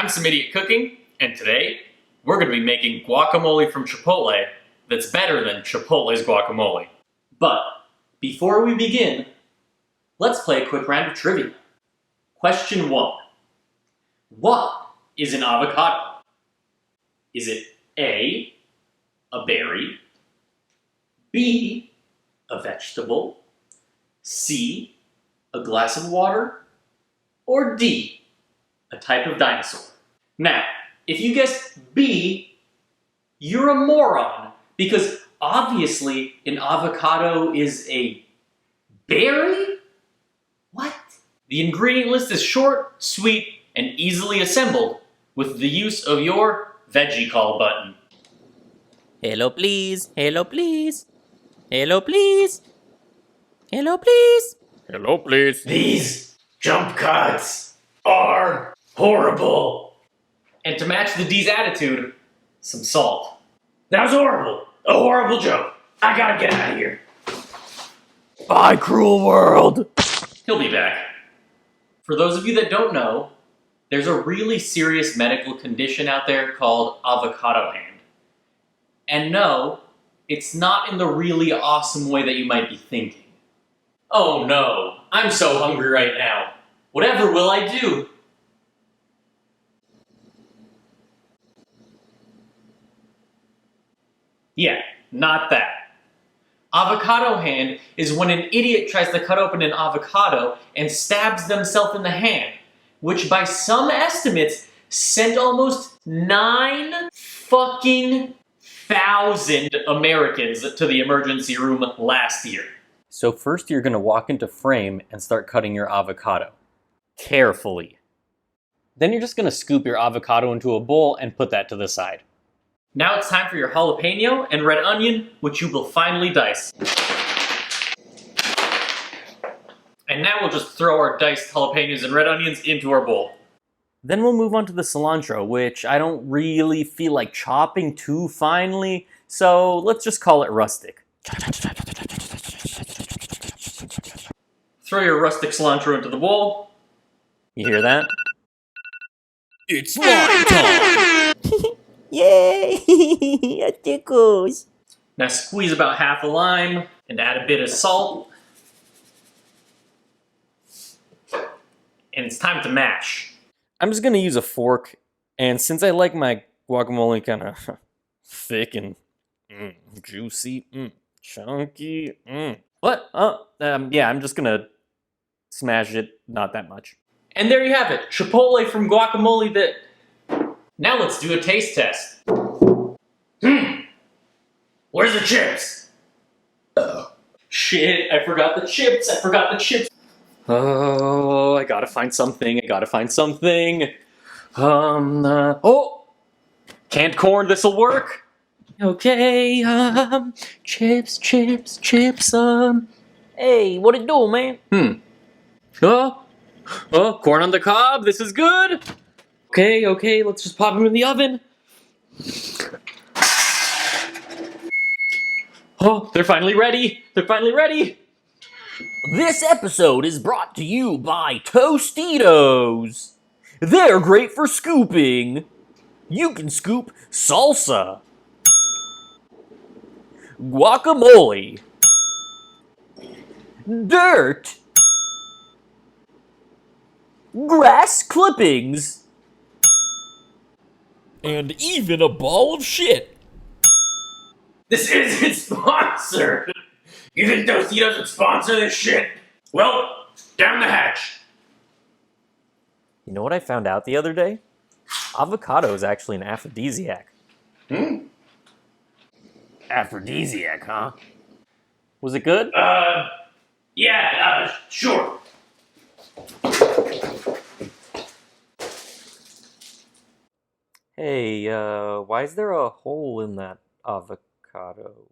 I'm some idiot cooking, and today we're going to be making guacamole from Chipotle that's better than Chipotle's guacamole. But before we begin, let's play a quick round of trivia. Question 1. What is an avocado? Is it A, a berry, B, a vegetable, C, a glass of water, or D, a type of dinosaur? Now, if you guessed B, you're a moron, because obviously an avocado is a berry? What? The ingredient list is short, sweet, and easily assembled with the use of your veggie call button. Hello please, hello please, hello please, hello please. Hello, please. These jump cuts are horrible. And to match the D's attitude, some salt. That was horrible. A horrible joke. I gotta get out of here. Bye, cruel world. He'll be back. For those of you that don't know, there's a really serious medical condition out there called Avocado Hand. And no, it's not in the really awesome way that you might be thinking. Oh no, I'm so hungry right now. Whatever will I do? Yeah, not that. Avocado hand is when an idiot tries to cut open an avocado and stabs themselves in the hand, which by some estimates sent almost 9,000 Americans to the emergency room last year. So first you're going to walk into frame and start cutting your avocado. Carefully. Then you're just going to scoop your avocado into a bowl and put that to the side. Now it's time for your jalapeno and red onion, which you will finally dice. And now we'll just throw our diced jalapenos and red onions into our bowl. Then we'll move on to the cilantro, which I don't really feel like chopping too finely, so let's just call it rustic. Throw your rustic cilantro into the bowl. You hear that? It's lime time! Yay! It tickles. Now squeeze about half a lime and add a bit of salt. And it's time to mash. I'm just gonna use a fork, and since I like my guacamole kind of thick and juicy, chunky, What? Yeah, I'm just gonna smash it, not that much. And there you have it, Chipotle from guacamole that... Now let's do a taste test. Where's the chips? Shit, I forgot the chips, Oh, I gotta find something, Oh! Canned corn, this'll work. Okay, chips, Hey, what it do, man? Oh, corn on the cob, this is good. Okay, let's just pop them in the oven. Oh, they're finally ready. This episode is brought to you by Tostitos. They're great for scooping. You can scoop salsa, guacamole, dirt, grass clippings, and even a ball of shit. This isn't sponsored. You think Tostitos would sponsor this shit? Well, down the hatch. You know what I found out the other day? Avocado is actually an aphrodisiac. Aphrodisiac, huh? Was it good? Yeah, sure. Hey, why is there a hole in that avocado?